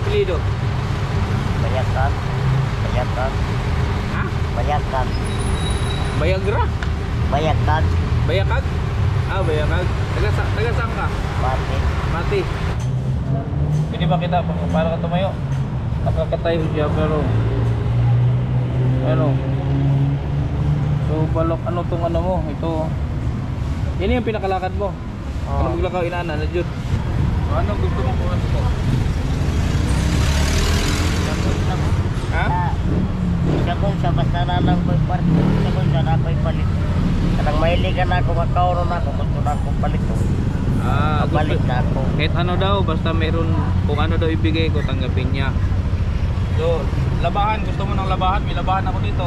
Apelido? Bayakan. Bayakan. Ha? Bayakan. Bayagra? Bayakan. Bayakag? Ah, Bayakag. Taga saan ka? Mati. Mati. Pwede ba kita para ka tumayo? Nakakatayo siya pero ano? So balok ano tong ano mo? Ito. Yan yung pinakalakad mo. Ano maglakaw inana na jud. Ano gusto mo kuha ko? Ha? Siya kung sa basta na lang ko'y part. Siya kung sa na ko'y palit. Kanang mailigan ako makauron ako. Gusto na akong palit ko. Balik na ako. Kahit ano daw, basta meron kung ano daw ibigay ko, tanggapin niya. So, labahan, gusto mo ng labahan? May labahan ako dito.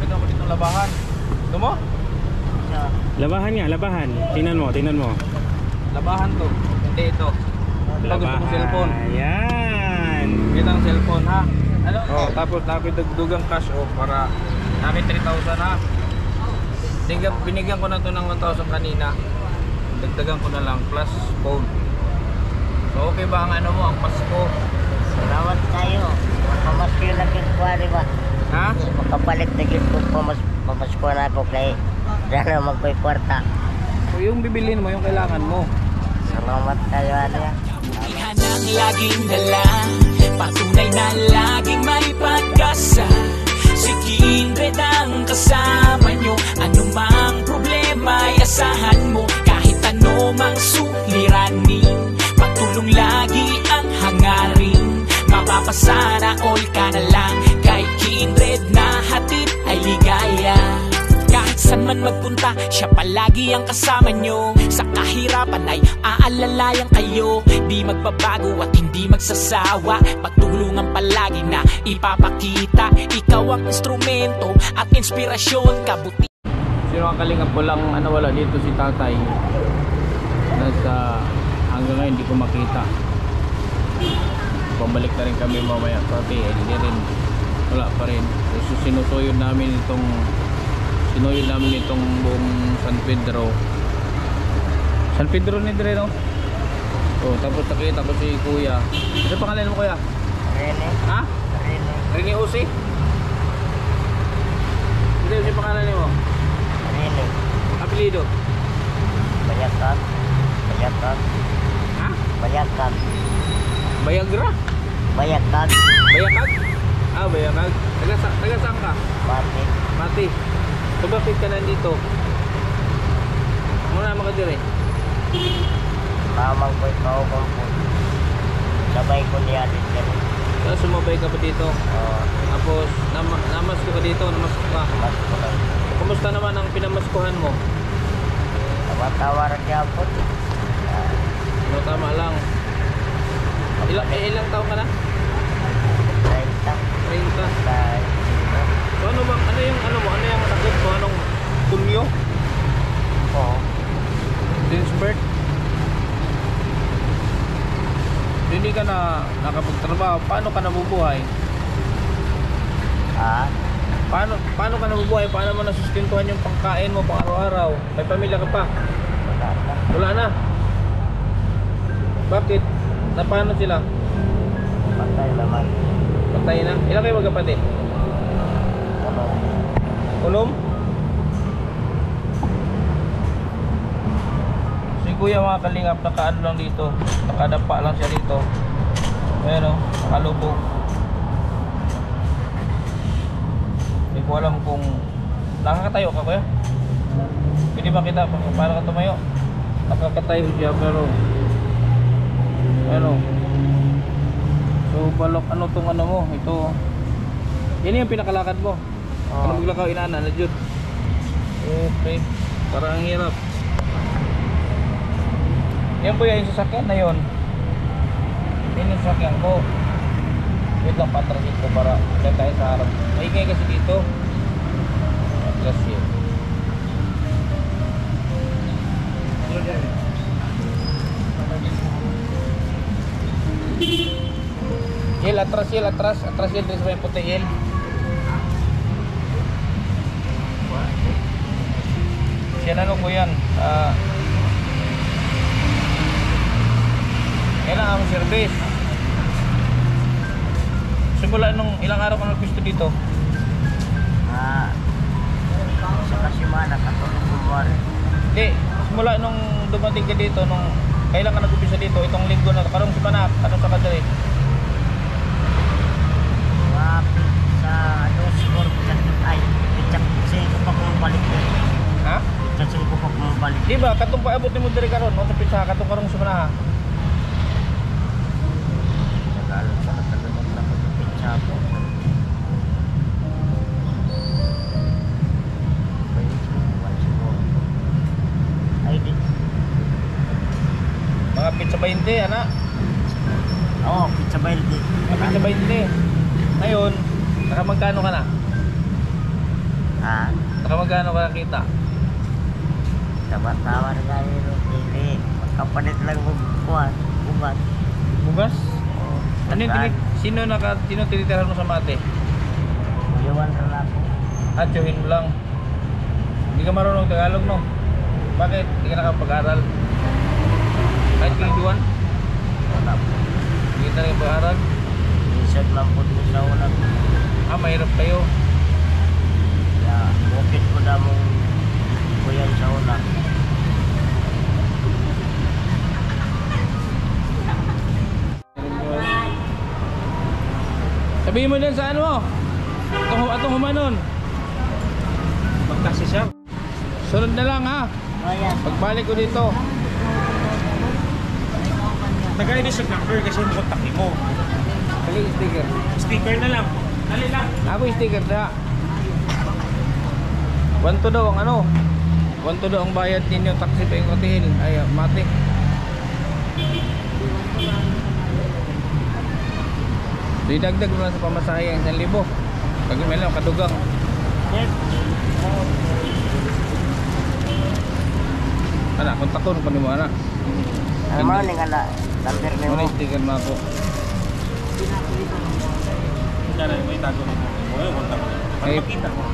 Pwede ako dito labahan. Gusto mo? Labahan nga, labahan. Tingnan mo, tingnan mo. Labahan to. Hindi ito. Ito gusto kong cellphone. Ayan. Ito ang cellphone ha. Ano? Oh, tapos nakidugdugang cash para namin 3,000 ha. Binigyan ko na to ng 1,000 kanina. Dagdagan ko na lang plus phone. So okay ba ang ano mo, ang Pasko? Salamat tayo. Pamasko na kinkwari ba? Ha? Makapalit na gid ko pamasko na ako kay dala magkoy kwarta. So yung bibilin mo, yung kailangan mo. Salamat tayo Alia. Ihan ang laging dala, patunay na laging may pag-asa. Si Kindred ang kasama nyo, anumang problema ay asahan mo. Kahit anumang suliranin, pagtulong lagi ang hangarin. Mapapasana all ka na lang, kay Kindred na hatid ay ligaya. Kahit saan man magpunta, siya palagi ang kasama nyo. Sa kahirapan ay aalalayan kayo. Di magbabago at hindi magsasawa, pagtulungan palagi na ipapakita. Ikaw ang instrumento at inspirasyon, kabuti. Sino ang kalingap ko lang, ano wala dito si tatay. Nasa hanggang ngayon hindi ko makita. Pabalik na rin kami mamaya pati, hindi rin, wala pa rin. So sinusuyod namin itong buong San Pedro. San Pedro ni dire no? Oh, tapos nakita ko si Kuya. Ano pangalan mo Kuya? Rene. Ha? Rene. Rene Usi? Hindi si pangalan mo? Rene. Apelido? Bayakan. Bayakan. Ha? Bayakan. Bayagra? Bayakan. Bayakag? Ah, Bayakag. Taga saan ka? Mati. Mati. So bakit ka nandito? Muna naman ka dire. Mamang ko'y kaubang po. Sabay ko niya din yan. So sumabay ka pa dito. Tapos namasko ka dito, namasko ka. Mas ko lang. Kumusta naman ang pinamaskuhan mo? Tawa-tawaran niya po. No, tama lang. Ilang taon ka na? 30. 30. So ano bang, ano yung sakit mo? Anong punyo? Oo. Since birth? Hindi ka na nakapagtrabaho. Paano ka nabubuhay? Paano ka nabubuhay? Paano mo nasustentuhan yung pangkain mo pang araw-araw? May pamilya ka pa? Wala na. Wala na. Bakit? Na paano sila? Patay naman. Patay na? Ilan kayo magkapatid? Ano? Unom? Si Kuya mga kalingap, nakaano lang dito. Nakadapa lang siya dito. Pero, nakalubog. Hindi ko alam kung nakakatayo ka Kuya? Pwede ba kita para ka tumayo? Nakakatayo siya pero ano? So balok ano tong ano mo? Ito. Yan yung pinakalakad mo. Ano maglakaw inana na jud. Okay. Parang ang hirap. Yan po yung sasakyan na yun. Yan yung sasakyan ko. Wait lang, patrasin ko para dyan tayo sa harap. Maingay kasi dito. Atras yun. Yel, atras yel, atras. Atras yel, dito sa may puti yel. Yan ano ko yan. Yan ang service. simula nung ilang araw ka nagpisto dito? Sa kasimana, katulong kumari. Hindi, simula nung dumating ka dito, nung kailan ka nag-umpisa dito, itong linggo na, karong simana, ano sa kadali? Mapit sa siguro ay, pitsak ko pa kung balik ko. Ha? Pitsak ko pa kung balik. Di ba, katong paabot ni mo diri karon, o sa pizza, katong karong simana ha? Tagal sa natagamot na ko sa pitsak ko. Ay, di. Mga pizza 20, anak. Oo, pizza balde. Mga pizza 20. Ngayon, nakamagkano ka na? Ha? Nakamagkano ka nakita? Tawa-tawa na nga yun. Hindi. Magkapalit lang mo buwan. Buwan. Bugas? Ano yung sino tinitirahan mo sa mate? Iwan na ako. Atyohin mo lang. Hindi ka marunong Tagalog, no? Bakit? Hindi ka nakapag-aral? Kahit kiniduan? Wala po. Hindi ka nakapag-aral? Minsan lang po doon sa unang. Mahirap kayo. Kaya, bukit ko na mong kuyan sa unang. Sabihin mo din sa ano mo? Atong humanon. Magkasi siya. Sunod na lang ha. Kaya, Pagbalik ko dito. Tagay siya number kasi yung kontak mo. Kali sticker. Sticker na lang. Dali lang. Ako yung sticker na. 1 daw ang ano. 1 daw ang bayad ninyo. Taxi pa yung katihin. Ay, mati. Didagdag mo lang sa pamasahe ang 1,000. Pag may lang kadugang. Anak, kontak ko pa ni mo anak. naman nga na, number na Muna mo. yung sticker na ako. Kaya na may tago nito. O yung kontak mo. Para Ay. makita mo.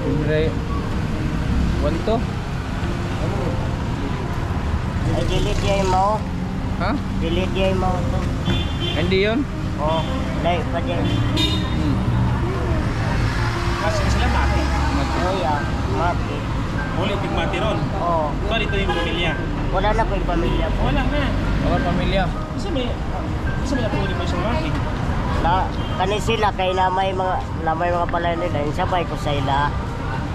Libre. 1 to? Ay, delete yung mo. Ha? Delete yung mo to. Hindi yun? Oh, like pa din. Kasi sila mati. Oh, yeah. Mati. Ulit yung mati ron. Oh. So dito yung pamilya. Wala na po yung pamilya ko. Wala na. Mga pamilya. Kasi may napuli pa isang mati. Kani sila kay na may mga pala nila. Yung sabay ko sa ila.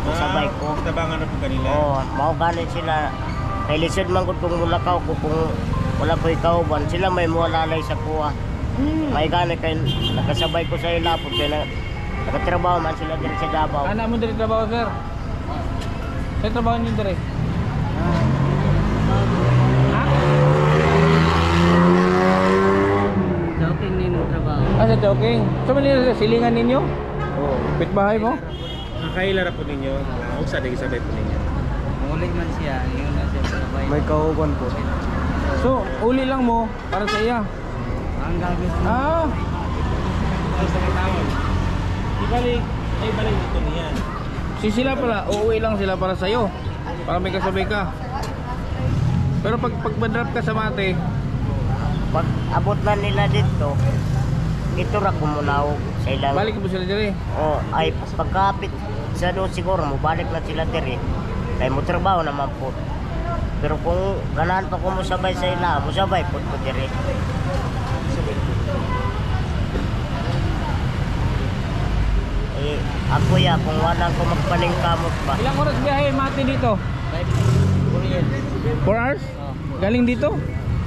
Yung sabay ko. Kitabangan na po kanila. Oh, mao ganit sila. Kay lisod man gud kung mulakaw ko kung wala po ikaw ban sila may muwalalay sa kuha. May ganit kay nakasabay ko sa ila pud kay nakatrabaho man sila diri sa Davao. Anak mo diri trabaho, sir? Saan trabaho niyo diri? Ha? Joking nino trabaho. Sa joking. Sa Manila, silingan ninyo? Oh. Pitbahay mo? Nakailara po ninyo. Usa din sabay po ninyo. Mulig man siya, yun na siya sabay. May kauban po. So, uli lang mo para sa iya. Ang gagawin Ah, Tapos sa tawon. Ibalik. Ay balik dito niyan. sila pala, uuwi lang sila para sa iyo. Para may kasabay ka. Pero pag drop ka sa mate, pag abot na nila dito, dito ra kumunaw sa ilang. balik mo sila diri. Oh, ay pagkapit sa doon siguro mo balik na sila diri. Kay mo trabaho naman po. Pero kung ganahan pa ko mo sabay sa ila, mo sabay po ko diri. Eh, ako ya kung wala ko magpaningkamot pa. Ilang oras biyahe mate dito? 4 hours? Galing dito?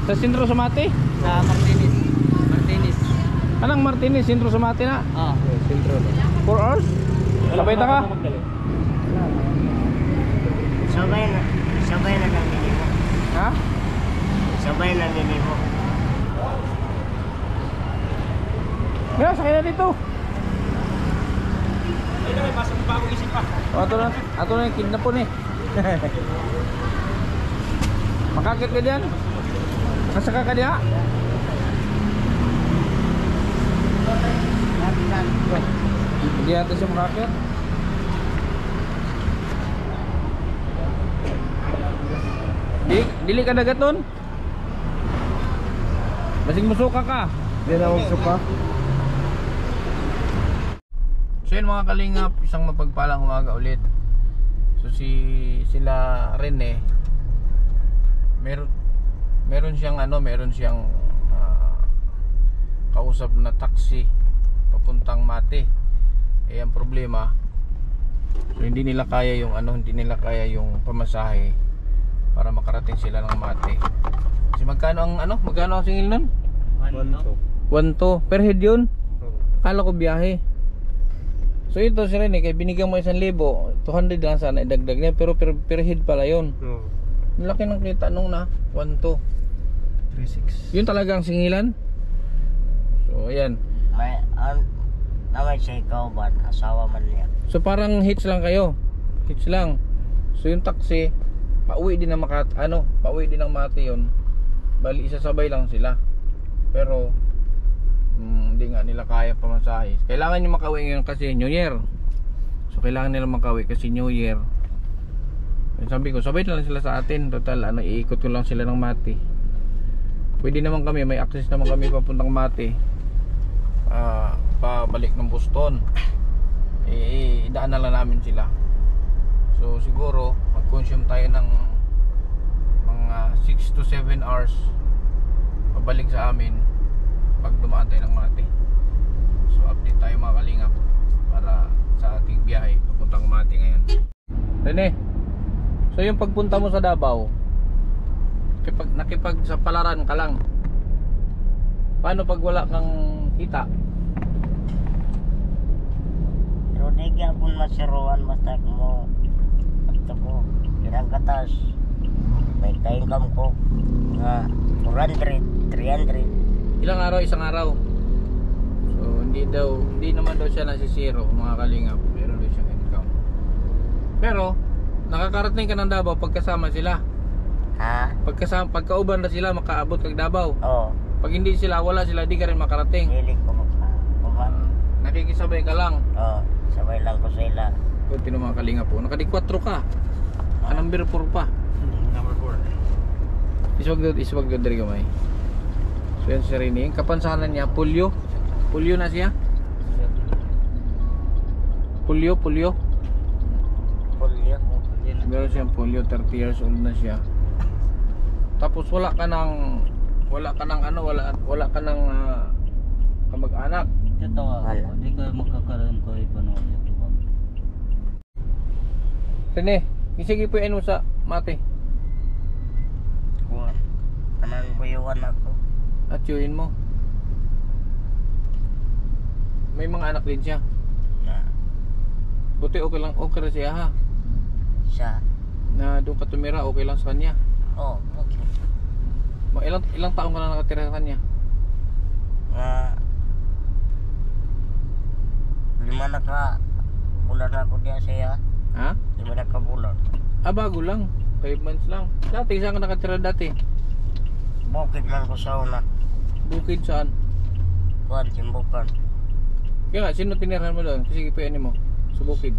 Sa sentro sa mate? Sa Martinez. Martinez. Anong Martinez? Sentro sa mate na? Oh. 4 hours? Sabay ta ka? Sabay na lang mo. Ha? Sabay na mo. Kaya sakay na dito. Ay na may pasok pa ako isip pa. Ato na yung kidnap po ni. Makakit ka diyan? Nasaka ka diya? Hindi natin siya makakit. Dili ka dagaton? Basig musuka ka. Hindi na akong suka. So yun mga kalingap, isang mapagpalang umaga ulit. So sila rin meron siyang kausap na taxi papuntang Mate. Ang problema, so hindi nila kaya yung pamasahe para makarating sila ng Mate. Kasi magkano ang singil nun? 1-2 per head yun? Akala ko biyahe. So ito si Rene, kaya binigyan mo 1,000, 200 lang sana idagdag niya, pero per head pala yun. Laki ng kita nung 1-2 3-6. Yun talaga ang singilan. So ayan. May siya ikaw ba? Asawa man niya. So parang hits lang kayo. Hits lang. So yung taxi, pauwi din ng Mate yun. Bali isasabay lang sila. Pero hindi nga nila kaya pamasahe. Kailangan nyo makauwi ngayon kasi New Year. So kailangan nila makauwi kasi New Year. Sabi ko, sabay na lang sila sa atin. Total, iikot ko lang sila ng Mate. Pwede naman kami, may access naman kami papuntang Mate. Pabalik ng Boston. Idaan na lang namin sila. So siguro, mag-consume tayo ng mga 6 to 7 hours pabalik sa amin pag dumaan tayo ng Mate. So update tayo mga kalingap para sa ating biyahe papuntang Mate ngayon. Rene, so yung pagpunta mo sa Davao, nakipag sa palaran ka lang. Paano pag wala kang kita? Pero di gyapon masiruan basta mo ito ko ilang katas. May ka-income ko nga 400, 300. Ilang araw? Isang araw. So hindi naman daw siya nasisiro mga kalingap. Meron daw siyang income. Pero nakakarating ka ng Davao pagkasama sila. Ha? Pagkauban na sila makaabot kag Davao. Oo. Pag hindi sila, wala sila, di ka rin makarating. Hilig ko kuman. Nakikisabay ka lang. Oo. Sabay lang ko sa ila. Kunti ng mga kalingap po. Nakadi-4 ka. Number 4 pa. Number 4. Iswag doon dari gamay. So yan si Rene. Kapansanan niya, polio. Polio na siya. Polio. Polio. Meron siyang polio, 30 years old na siya. Tapos wala ka nang kamag-anak. Totoo, hindi ko magkakaroon ko ipanood ito ba? Rene, isige po mo sa Mate. Kuwan. Kanang buyuan ako. At yuin mo. May mga anak din siya. Na Buti okay na siya ha. siya. Na doon ka tumira, okay lang sa kanya. Oo. Okay. Ilang taon ka na nakatira sa kanya? Nga 5 na ka bulan ako diya siya. Ha? 5 na ka bulan. Bago lang. 5 months lang. Dati, saan ka nakatira dati? Bukid man ko sa una. Bukid saan? Kuwan, Simbukan. Kaya nga, sino tinirahan mo doon? Sige, PN mo. Sa bukid.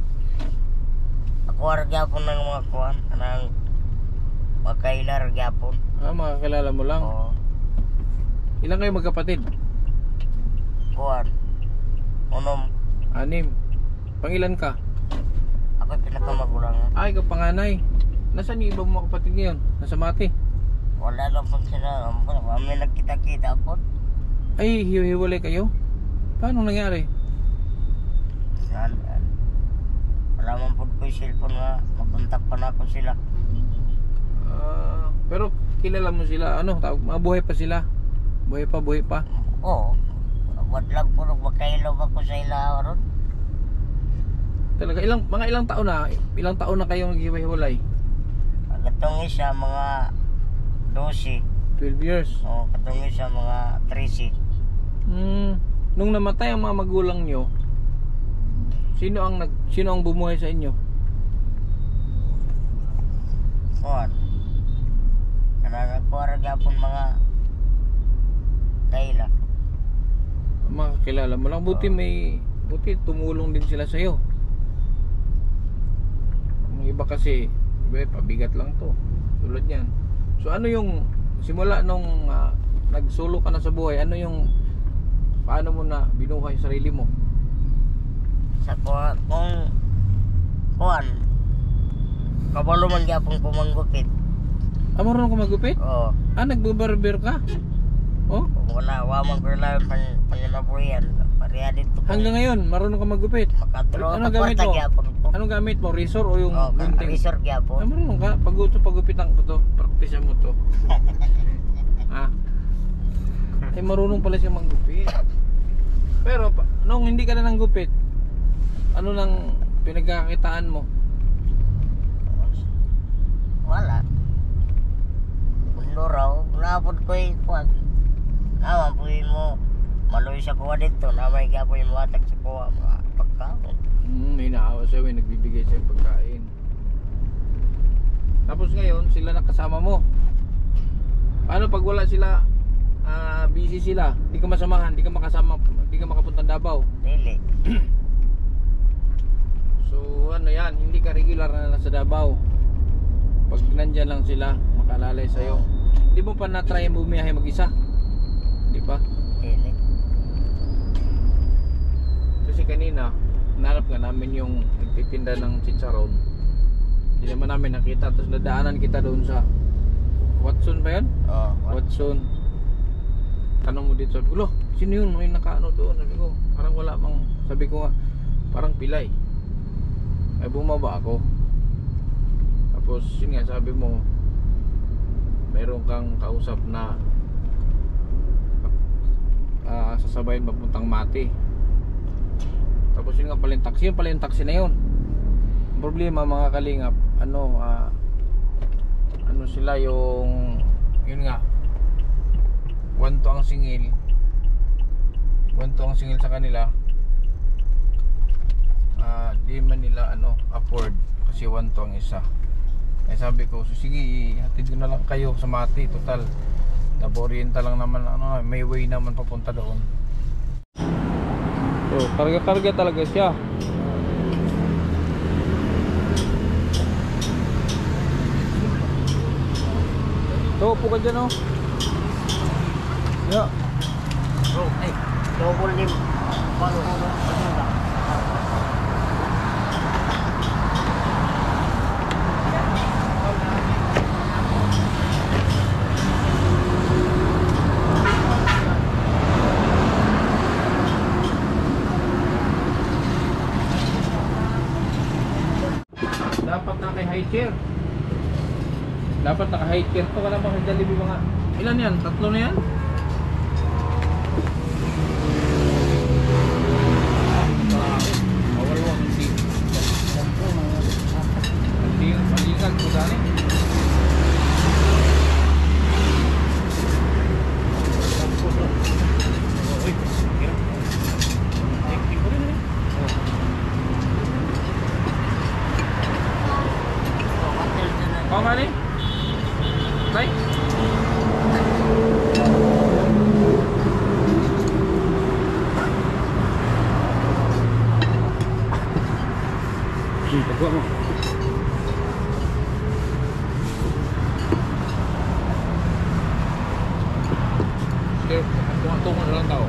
Ako gyapon ng mga kuwan. Kanang magkailar gyapon. Makakilala mo lang. Oo. Ilan kayo magkapatid? Kuwan. 6. Pangilan ka? Ako pinakamagulang. Ikaw panganay. Nasaan yung ibang mga kapatid ngayon? Nasa Mate. Wala lang po sila. Kami nagkita-kita po. Ay, hiwalay kayo? Paano nangyari? Wala man po ko yung cellphone nga. Makontak pa na ako sila. Pero kilala mo sila, mabuhay pa sila? Buhay pa? Oo. Wad lang po magkailaw ako sa ila ron. Talaga, ilang taon na kayong naghiwa-hiwalay? Katong isa mga 12. 12 years. O katong isa mga 13. Nung namatay ang mga magulang nyo, sino ang bumuhay sa inyo? Kuwan. Nagkuwara gyapon mga kaila. Mga kakilala mo lang. Buti tumulong din sila sa'yo. Yung iba kasi pabigat lang to tulad yan. So ano yung simula nung nagsulo ka na sa buhay, ano yung paano mo na binuhay yung sarili mo? Sa kuha, kung kuhan, kabalo man gyapon ko manggupit. Marunong ka magupit? Oo. Nagbabarber ka? Oh, Kung wala, wamang ko lang panginabuyan. Pareha dito ko. hanggang ngayon marunong ka magupit? Makatro, Ano gamit kapwarta mo? gyapon ko. Anong gamit mo? Razor o yung Oo, gunting? resort gyapon. Marunong ka? Pagupitan ko to. Practice mo to. Marunong pala siya manggupit. Pero nung hindi ka na nanggupit, ano nang pinagkakakitaan mo? Wala. Mundo raw, napod ko yung kuwan. Naman po mo, maloy sa kuwa dito. Namay kaya po yung matag sa kuwa, mga pagkaon. May naawa sa'yo, may nagbibigay sa'yo pagkain. Tapos ngayon, sila nakasama mo. Paano pag wala sila, busy sila, di ka masamahan, di ka makasama, di ka makapunta Davao? Dili. So ano yan, hindi ka regular na nasa Davao. Pag nandyan lang sila, makalalay sa'yo. Di mo pa na-try ang bumiyahe mag-isa? Di pa? Dili. Kasi kanina, nanap nga namin yung nagtitinda ng chicharon. Hindi naman namin nakita. Tapos nadaanan kita doon sa Watson ba yan? Oo. Watson. Tanong mo dito, sabi ko, "Lo, sino yun? May nakaano doon." Sabi ko, parang wala mang, sabi ko nga, parang pilay. Ay bumaba ako. Tapos yun nga, sabi mo, meron kang kausap na sasabayin papuntang Mati. Tapos yun nga pala yung taxi, yun pala yung taxi na yun. Ang problema mga kalingap, ano sila yung, yun nga, 1 to ang singil, 1 to ang singil sa kanila. Di man nila afford kasi 1 to ang isa. Kaya sabi ko, so sige, hatid ko na lang kayo sa Mati, total Oriental lang naman, may way naman papunta doon. So, karga-karga talaga siya. So, upo ka dyan, oh. Yeah. Bro, ay, double lim. Paano ko ba? Dapat naka-high chair. Dapat naka-high chair to. Wala bang Jollibee mga... Ilan yan? 3 na yan? Mawalwang hindi. Malingan ko dali. Kau kali? Baik. Tegak mo. Sige, tungo na lang tao.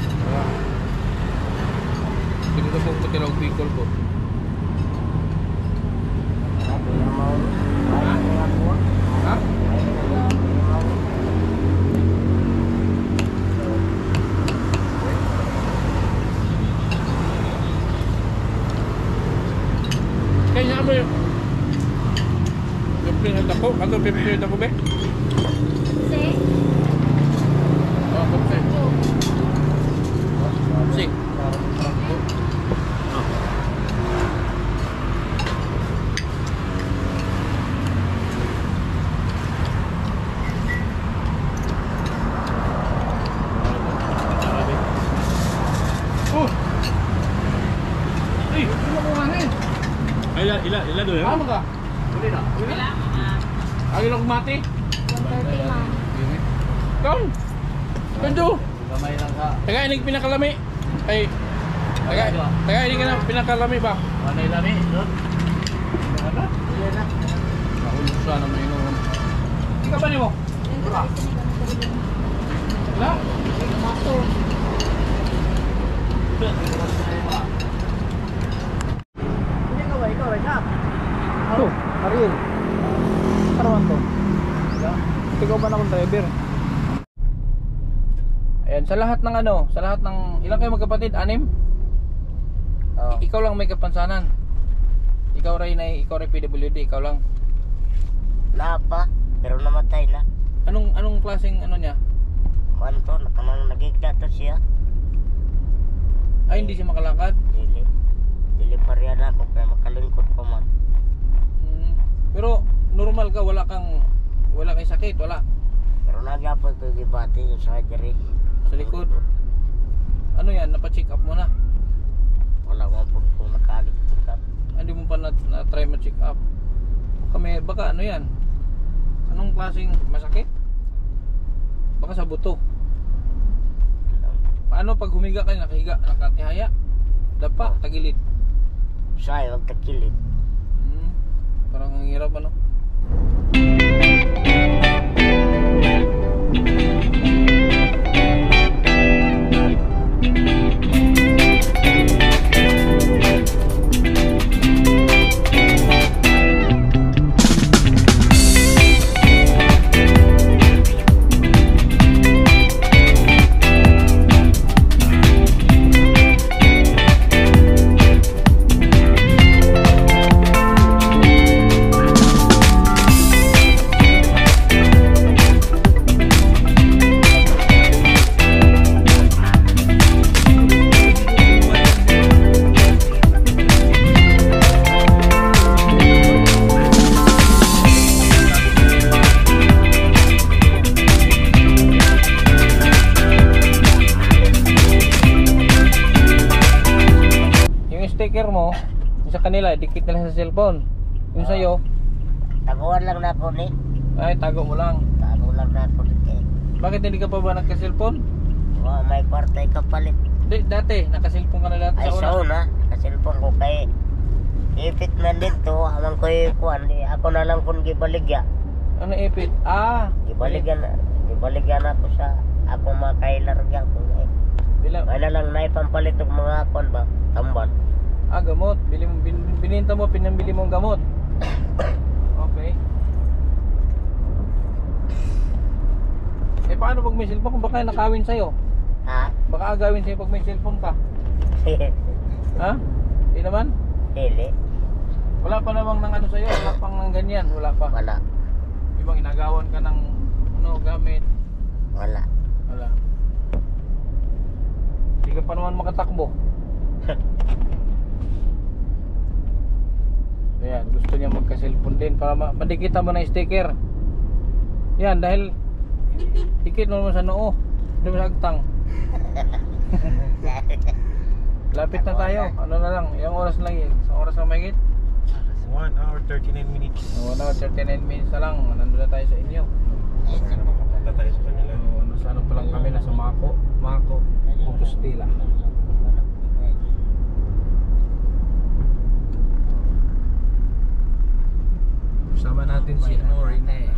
Tingnan mo ko tinawag Bicol ko. Ha? Kaya mo yung pinag ako? Ano pinag ako ba? Si? Oo, kapse. Si. Oh! Ay! Ano ko nga eh? Ila doon yun? Ano ka? Uli na. Uli na? Ayaw lang kumati? 130 ma'am. Kom! Kanjo! Gamay lang ka. Taga inig pinakalami. Ay. Taga inig ka na pinakalami ba? Manay lami, doon. Ako yung sana may inuman. Ika ba ni mo? Wala? Ito, Ariel. Ano man to? Ikaw ba na akong driver? Ayan, sa lahat ng ano, sa lahat ng, ilang kayo magkapatid? 6? Oh. Ikaw lang may kapansanan. Ikaw rin PWD, ikaw lang. Na pa, pero namatay na. Anong klaseng ano niya? Kanto, nakamang nagigda to siya. Ay, hindi siya makalakad. Dili pa riyan ako, kaya makalingkod pa man. Pero normal ka, wala kang sakit, wala. Pero nagyapon ko gibati yung surgery. Sa likod. Ano yan, napa-check up mo na? Wala mo po kung nakaligtid up. Hindi mo pa na-try ma-check up. Baka ano yan? Anong klaseng masakit? Baka sa buto. Paano pag humiga ka, nakahiga, nakatihaya? Dapa, tagilid. Sayang, magtakilid. Parang ang hirap ano? Sticker mo yung sa kanila, dikit nila sa cellphone. Yung sa'yo, Taguan lang na ako ni. ay tago mo lang. Tago lang na ako ni. Bakit hindi ka pa ba nagka-cellphone? May kwartay kapalit. Dati, naka-cellphone ka na dati Ay sa sa una. una, kasilpon ko kay ipit na dito, amang ko ikuan, ako na lang kung gibaligya. Ano ipit? Gibaligyan ako sa ako makailarga ko. Bilang, May na lang na ipampalit og mga kuan ba, tambal. gamot. Bininta mo, pinambili mo ang gamot. Okay. Paano pag may cellphone? Kung baka nakawin sa'yo. Ha? Baka agawin sa'yo pag may cellphone ka. Ha? Hindi naman? Dili, Wala pa namang nang ano sa'yo. Wala pang nang ganyan. Wala pa. wala. Ibang inagawan ka ng gamit. Wala. Wala. Hindi ka pa naman makatakbo. Ayan, gusto niya magka-cellphone din para madikita mo ng sticker. Yan, dahil dikit mo naman sa noo. Hindi mo sa agtang. Lapit na tayo. Ano na lang, yung oras lang yun. Sa oras lang mahigit. 1 hour 39 minutes. 1 hour 39 minutes na lang. Nandun na tayo sa inyo. Sana makapunta tayo sa kanila. Sa ano pa lang kami, nasa Mako, Compostela. Sama natin si Rene.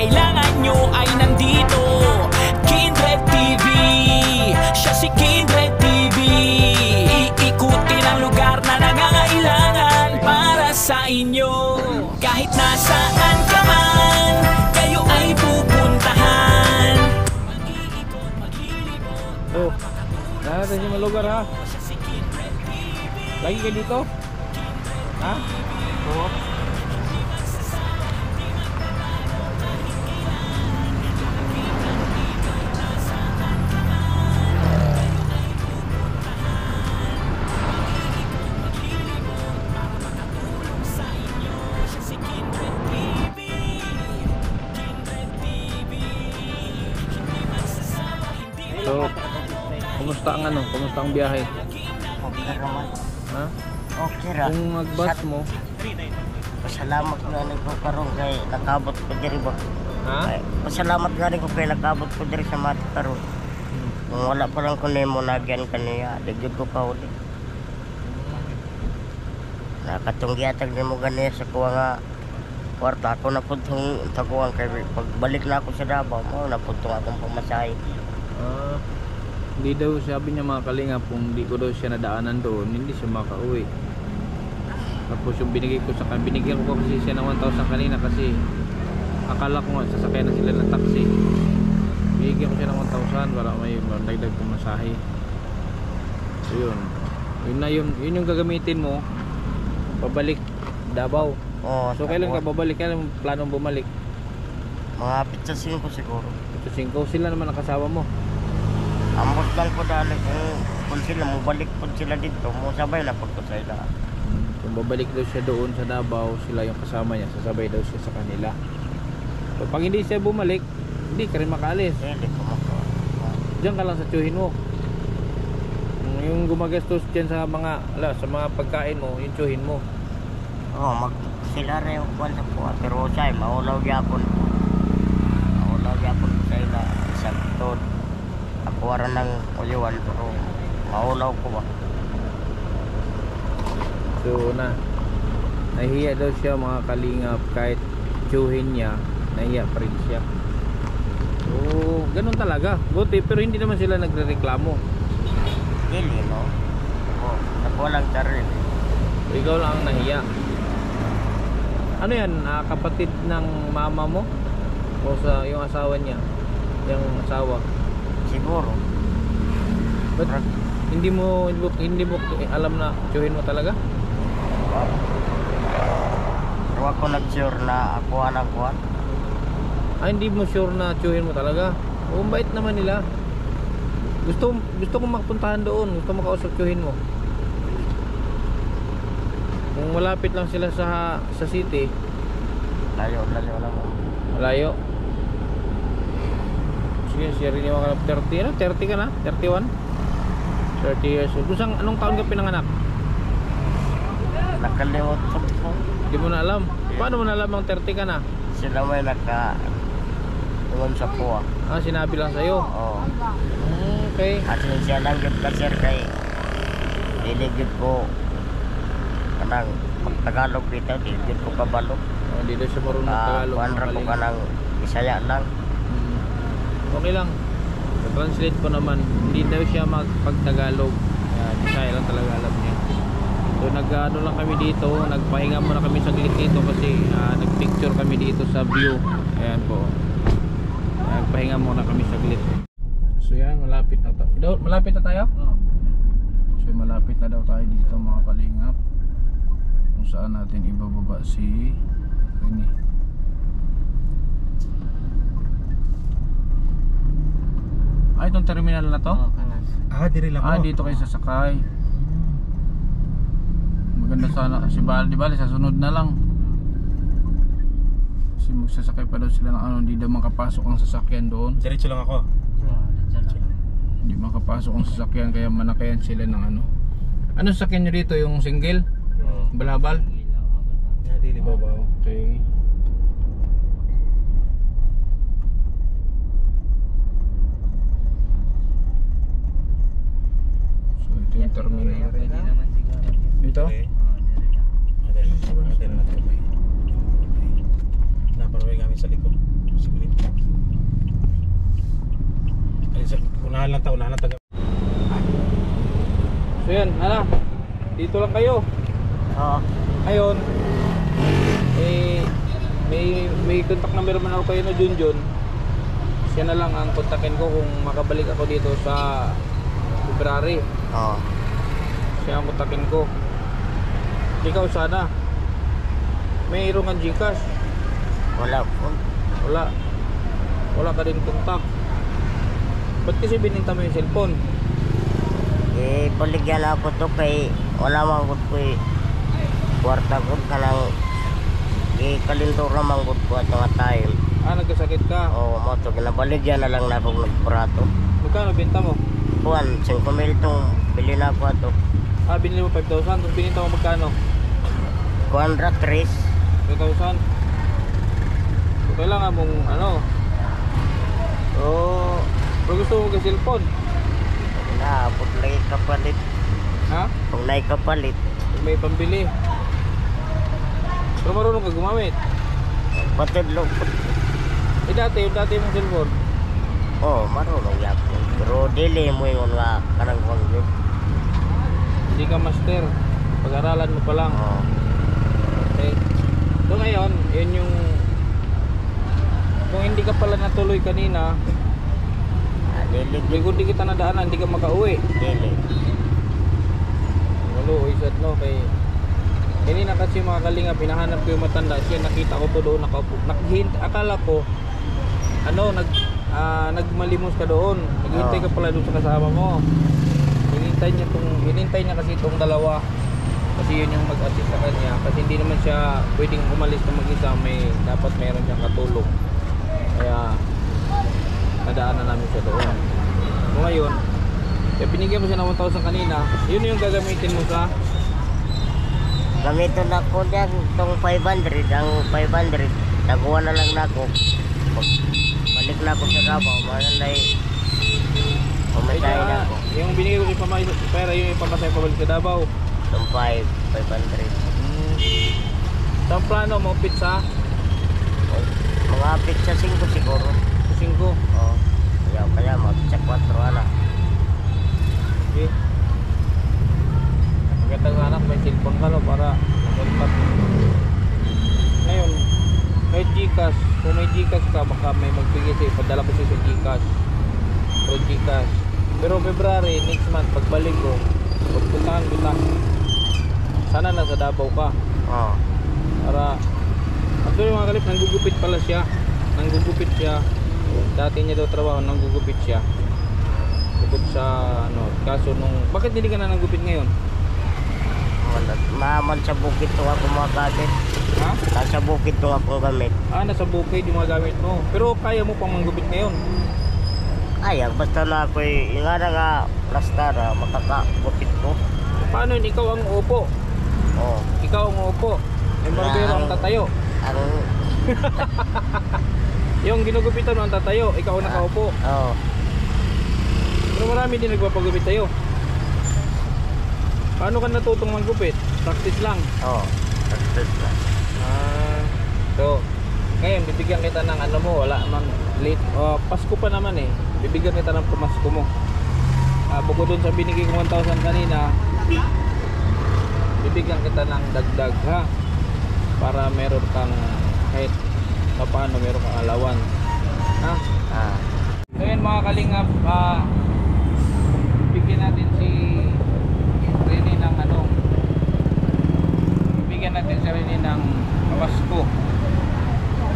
kailangan nyo ay nandito. Kindred TV, siya si Kindred TV. Iikutin ang lugar na nangangailangan para sa inyo. Kahit nasaan ka man, kayo ay pupuntahan. Mag-iikot, maglilibot. Oh, natin yung lugar ha. Lagi kayo dito? Ha? Oo. So, kumusta ang ano? Kumusta ang biyahe? Okay naman. Ha? Okay ra. Kung mag-bus mo, Pasalamat nga ko karon kay nakabot ko diri ba. ha? Ay, pasalamat nga ko kay nakabot ko diri sa mati karon. Kung wala pa lang ko nimo nagyan kaniya, digud ko pa uli. Nakatunggiatag nimo ganiya sa kuha nga kwarta ako na pudtong takuan kay pagbalik na ako sa Davao, mao na pudtong akong pamasahe. Ah, hindi daw sabi niya mga kalingap kung hindi ko daw siya nadaanan doon, hindi siya makauwi. Tapos yung binigyan ko kasi siya ng 1,000 kanina kasi akala ko nga sasakyan na sila ng taxi. Binigyan ko siya ng 1,000 para may dagdag pamasahe. So yun yung gagamitin mo pabalik Davao. Oh, So kailan ka babalik? Kailan mo planong bumalik? mga pizza 5 siguro. Ito 5 sila naman ang kasama mo. Ambot lang ko dali kung sila mo balik po sila dito, mo sabay na pagko sa ila. Kung babalik daw siya doon sa Davao, sila yung kasama niya, sasabay daw siya sa kanila. So pag hindi siya bumalik, hindi ka rin makaalis. Hindi ko mako. Diyan ka lang sa tsuhin mo. Yung gumagastos dyan sa mga pagkain mo, yung tsuhin mo. Oh, mag sila rin yung kwan sa kuha. Pero siya, maulaw gyapon. Maulaw gyapon ko sa ila. Isang tod. Ako rin ng uliwan, pero maulaw ko ba? So nahiya daw siya mga kalingap, kahit tsuhin niya, nahiya pa rin siya. So ganun talaga. Buti, pero hindi naman sila nagrereklamo. Dili, no? Oh, nakuha lang tarin. So, ikaw lang ang nahiya. Ano yan? Kapatid ng mama mo? O sa yung asawa niya? Yung asawa? Siguro. But hindi mo alam na tsuhin mo talaga? Pero ako nag-sure na ako ang kuha. Hindi mo sure na tsuhin mo talaga? O bait naman nila. Gusto ko makapuntahan doon. Gusto mo makausap tsuhin mo. Kung malapit lang sila sa city, Layo lang. malayo. Sige, share niyo ka 30 ka na? 31? 30 years old. Anong taon ka pinanganak? Nakalimot ko. Hindi mo na alam. Paano mo na alam ang 30 ka na? Sila may tungon sa kuha. Sinabi lang sa'yo. Oo. Okay. At siya lang yun ka sir kay diligid ko kanang pag-Tagalog dito, diligid ko kabalo. Hindi daw siya marunong Tagalog. Kuanra ko kanang Bisaya lang. Okay lang. Translate ko naman. Hindi daw siya magpag-Tagalog. Bisaya lang talaga alam niya. So nag-ano lang kami dito, nagpahinga muna kami saglit dito kasi nagpicture kami dito sa view. Ayan po. Nagpahinga muna kami saglit. So yan, malapit na tayo. Malapit na tayo? Oo. So malapit na daw tayo dito mga kalingap. Kung saan natin ibababa si Rene. Itong terminal na to? Oo, kanas. Diri lang ko. Dito kayo sasakay. Maganda sana si Bali sa sunod na lang. Kasi magsasakay pa daw sila ng hindi daw makapasok ang sasakyan doon. Diretso lang ako. Oo, diretso lang. Hindi makapasok ang sasakyan kaya manakayan sila ng ano. Ano sasakyan nyo dito? Yung single? Oo. Balabal? Dili babaw. Okay. So ito yung terminal. Pwede naman siguro. Dito? Okay. Oo, dire lang. Naparaway kami sa likod. Sige Unahan lang taga. So yan, dito lang kayo. Oo. Ngayon, may contact number man ako kayo na Junjun. Siya na lang ang kontakin ko kung makabalik ako dito sa February. Oo. Siya ang kontakin ko. Ikaw sana, mayroon kang Gcash. Wala po. Wala ka din contact. Ba't kasi bininta mo yung cellphone? Paligyan ako to kay wala manggut ko kwarta ko kanang kalintura manggut ko at mga time. Nagkasakit ka. Oo, mo to ginabaligyan na lang na akong nagprato. Magkano binta mo? Kuan, 5,000 itong bili na ako ato. Binili mo 5,000. Kung bininta mo magkano? Kuan ra 3. 2,000. So kailangan mong pero gusto mo ka cellphone? Pag lagi kapalit. Ha? Pag lagi kapalit. Kung may pambili. Pero marunong ka gumamit. Patidlo. Dati mong cellphone. Oo, marunong yapon. Pero dili mo yung nga kanang yun. Hindi ka master. Pag-aralan mo pa lang. Oo. Okay. So ngayon, yun yung kung hindi ka pala natuloy kanina, Dili. kung di kita nadaanan, hindi ka makauwi. Dili. Walo, isad no, kay kanina kasi mga kalinga, pinahanap ko yung matanda siya, nakita ko to doon nakaupo. Akala ko nagmalimos ka doon, naghihintay ka pala doon sa kasama mo. Hinintay niya kasi itong dalawa, kasi yun yung mag-assist sa kanya, kasi hindi naman siya pwedeng umalis na mag-isa, dapat mayroon siyang katulong, kaya nadaanan namin siya doon. So ngayon, binigyan mo siya ng 1,000 kanina, yun yung gagamitin mo sa Gamiton na ko diyan itong 500. Ang 500, nakuha na lang na ako. Balik na ako sa Davao, manalay. Umatay na ako. Yung binigay ko yung pera, yung ipamasay pabalik sa Davao. Itong 500. So ang plano mo, pizza? Mga pizza 5 siguro. 5. Oo. Kaya mag-pizza 4 ala. Okay. Magandang anak, may cellphone ka para contact. Ngayon, may Gcash. Kung may Gcash ka, baka may magbigay sa'yo. Padala ko sa'yo sa Gcash. Pro Gcash. Pero February, next month, pagbalik ko, pagpuntahan kita. Sana nasa Davao ka. Oo. Para, actually mga kalip, nanggugupit pala siya. Nanggugupit siya. Dati niya daw trabaho, nanggugupit siya. Bukod sa, kaso bakit hindi ka na nanggupit ngayon? Maman sa bukid to ako mga gamit. Ha? Nasa bukid to ako gamit. Nasa bukid yung mga gamit mo. Pero kaya mo pang manggupit ngayon? Kaya, basta na ako'y nga na nga plastara, makakagupit ko. Paano yun? Ikaw ang upo. Oo. Ikaw ang upo. Yung barbero ang tatayo. Ang... Yung ginugupitan mo ang tatayo. Ikaw ang nakaupo. Oo. Pero marami din nagpapagupit tayo. Paano ka natutong manggupit? Practice lang. Oo. Practice lang. So, ngayon bibigyan kita ng wala man late. Pasko pa naman eh. Bibigyan kita ng pamasko mo. Bukod dun sa binigay ko 1,000 kanina, bibigyan kita ng dagdag ha. Para meron kang kahit paano meron kang alawan. Ha? So yun mga kalingap, bigyan natin si Rene ng bigyan natin si Rene ng pamasko.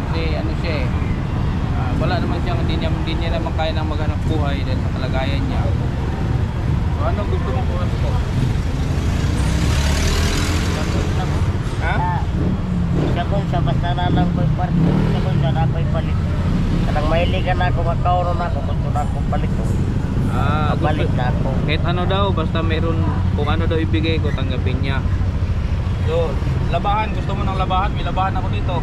Kasi siya eh, wala naman siyang, hindi niya naman kaya ng maghanap buhay dahil sa kalagayan niya. So ano gusto mong pamasko? Ha? Sabon sa basta na lang ko'y parto. Sabon sa na ko'y palit. Kanang mahiligan ako, makauron ako, gusto na akong palit ko. Palit na ako. Kahit ano daw, basta meron, kung ano daw ibigay ko, tanggapin niya. So, labahan, gusto mo ng labahan? May labahan ako dito.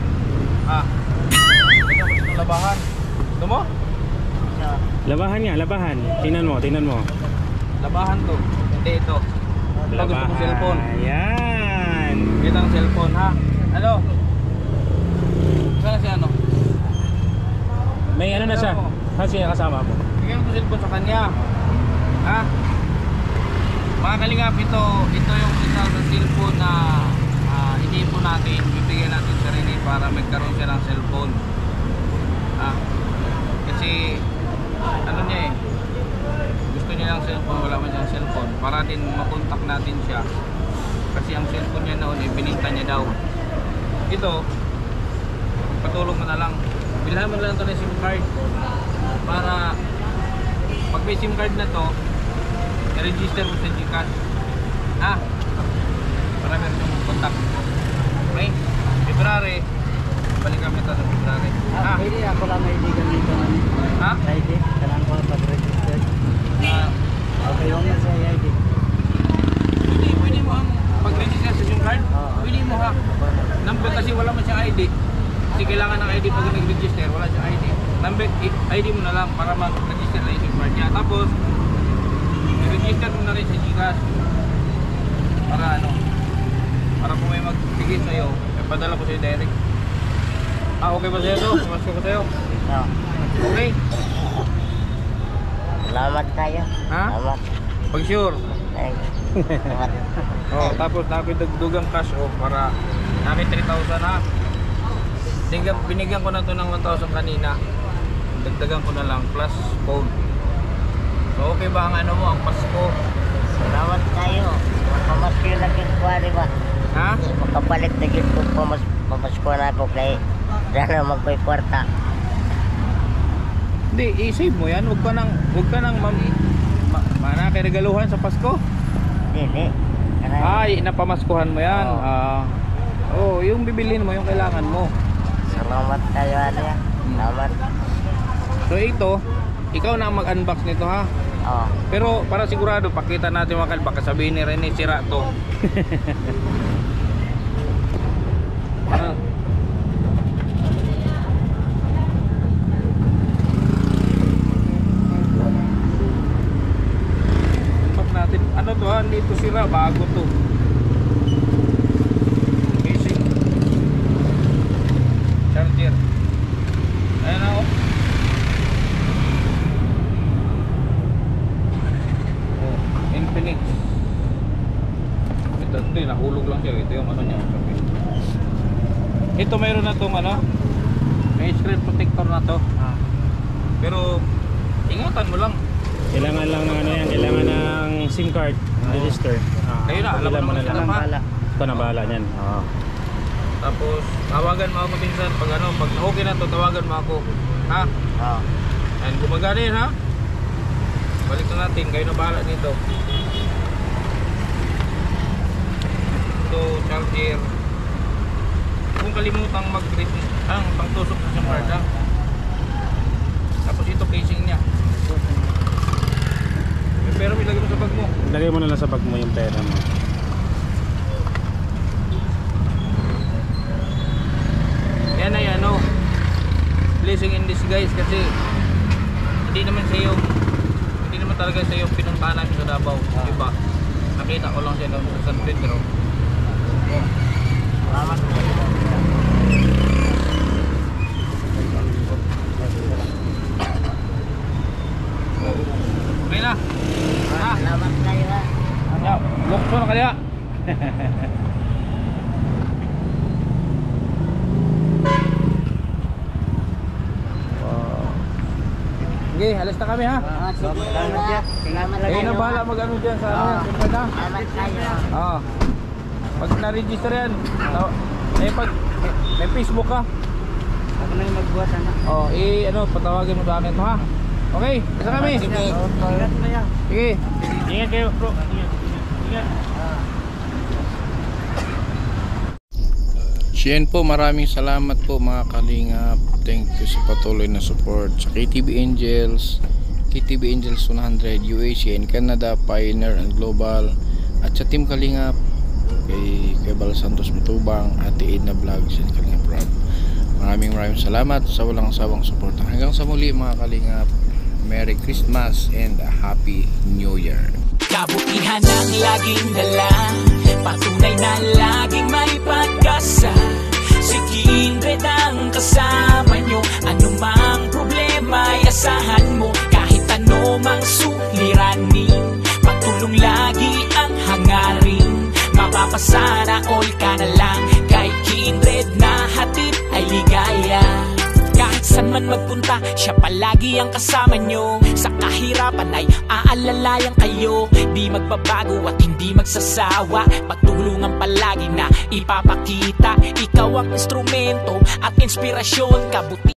Gusto ng labahan. Gusto mo? Labahan nga, labahan. Tingnan mo. Labahan to. Hindi ito. Ito gusto mo cellphone. Yan. Ito ang cellphone ha. Ano? Sana si ano? May ano na siya. Kasi kasama mo. bigyan ko cellphone sa kanya. Ha? Mga kalingap, ito yung isa sa cellphone na iniipon natin. Bibigyan natin sa Rene para magkaroon siya ng cellphone. Ha? Kasi ano niya eh, gusto niya ng cellphone, wala man siyang cellphone, para din makontak natin siya. Kasi ang cellphone niya noon eh, bininta niya daw. Ito, patulong mo na lang. Bilhan mo na lang ito ng SIM card para pag may SIM card na to, i-register mo sa GCash. Ha? Para meron yung contact. Okay? February, balik kami ito sa February. Ha? Pwede ako lang may iligan dito. Ha? ID, kailangan ko pag-register. Okay lang na sa ID. Pwede mo ang pag-register sa SIM card? Oo. Pwede mo ha. Number kasi wala man siyang ID. Kasi kailangan ng ID pag nag-register, wala siyang ID. Number, ID mo na lang para mag-register na yung SIM card niya. Tapos, i-register mo na rin sa GCash. Para ano, para kung may mag-tigit sa'yo, padala ko sa'yo direct. Okay ba sa'yo to? Pumasok ko sa'yo. No. Okay? Salamat tayo. Ha? Salamat. Pag sure. Thanks. Salamat. Oh, tapos nakidagdugang cash para namin 3,000 ha. Binigyan ko na to ng 1,000 kanina. Dagdagan ko na lang plus phone. So okay ba ang ano mo, ang Pasko? Salamat tayo. Pamasko na kinkuwari ba? Ha? Makapalit na gid ko pamasko na ako kay sana magkoy kwarta. Hindi, i-save mo yan. Huwag ka nang mana kay regaluhan sa Pasko. Dili. Ay, napamaskuhan mo yan. Oo. Yung bibilhin mo, yung kailangan mo. Salamat tayo Alya. Salamat. So ito, ikaw na ang mag-unbox nito ha. Oh. Pero para sigurado, pakita natin mga kalbak. Sabihin ni Rene, sira to. Unbox natin. Ano to ha? Hindi to sira. Bago to. Casing. Charger. Ayan na oh. Infinix. Ito nahulog lang siya. Ito yung ano niya. Ito mayroon na tong ano, may screen protector na to. Pero ingatan mo lang. Kailangan lang ng ano yan, kailangan ng SIM card, register. Kayo na, alam mo na na lang. lang. Ito na bahala niyan. Tapos tawagan mo ako minsan pag ano, pag okay na to, tawagan mo ako. Ha? Oh. And gumagana yun ha. Balik na natin, kayo na bahala nito. Ito, charger. Kung kalimutang ang pangtusok sa SIM card ha. Tapos ito casing niya. Pero ilagay mo sa bag mo. Lagay mo na lang sa bag mo yung pera mo. Yan ay ano, blessing in disguise kasi hindi naman talaga sa iyo pinuntahan namin sa Davao, diba? Nakita ko lang siya doon sa San Pedro. Salamat. Okay na. Ha? Salamat tayo ha. Ya, lukso na kaya. Sige, alis na kami ha. Salamat ya. Salamat Kayo na bahala mag-ano dyan sa ano yan. Salamat tayo. Oo. Pag na-register yan, may Facebook ka. Ako na yung magbuhat na. Oh, ano, patawagin mo sa akin to ha. Okay, isa kami. Sige. Ingat na yan. Sige. Ingat kayo bro. Ingat. Siyan po, maraming salamat po mga kalingap. Thank you sa patuloy na support sa KTB Angels, KTB Angels 100, UAC and Canada, Pioneer and Global, at sa Team Kalingap, kay Bal Santos Matubang, Ate Edna Vlogs and Kalingap Rob. Maraming salamat sa walang sawang suporta. Hanggang sa muli mga kalingap, Merry Christmas and a Happy New Year. Kabutihan ang laging dala, patunay na laging may pag-asa. Si Kindred ang kasama nyo, anumang problema ay asahan mo. Kahit Papasana all ka na lang kay Kindred na hatid ay ligaya. Kahit saan man magpunta, siya palagi ang kasama nyo. Sa kahirapan ay aalalayan kayo. Di magbabago at hindi magsasawa. Pagtulungan palagi na ipapakita. Ikaw ang instrumento at inspirasyon. Kabuti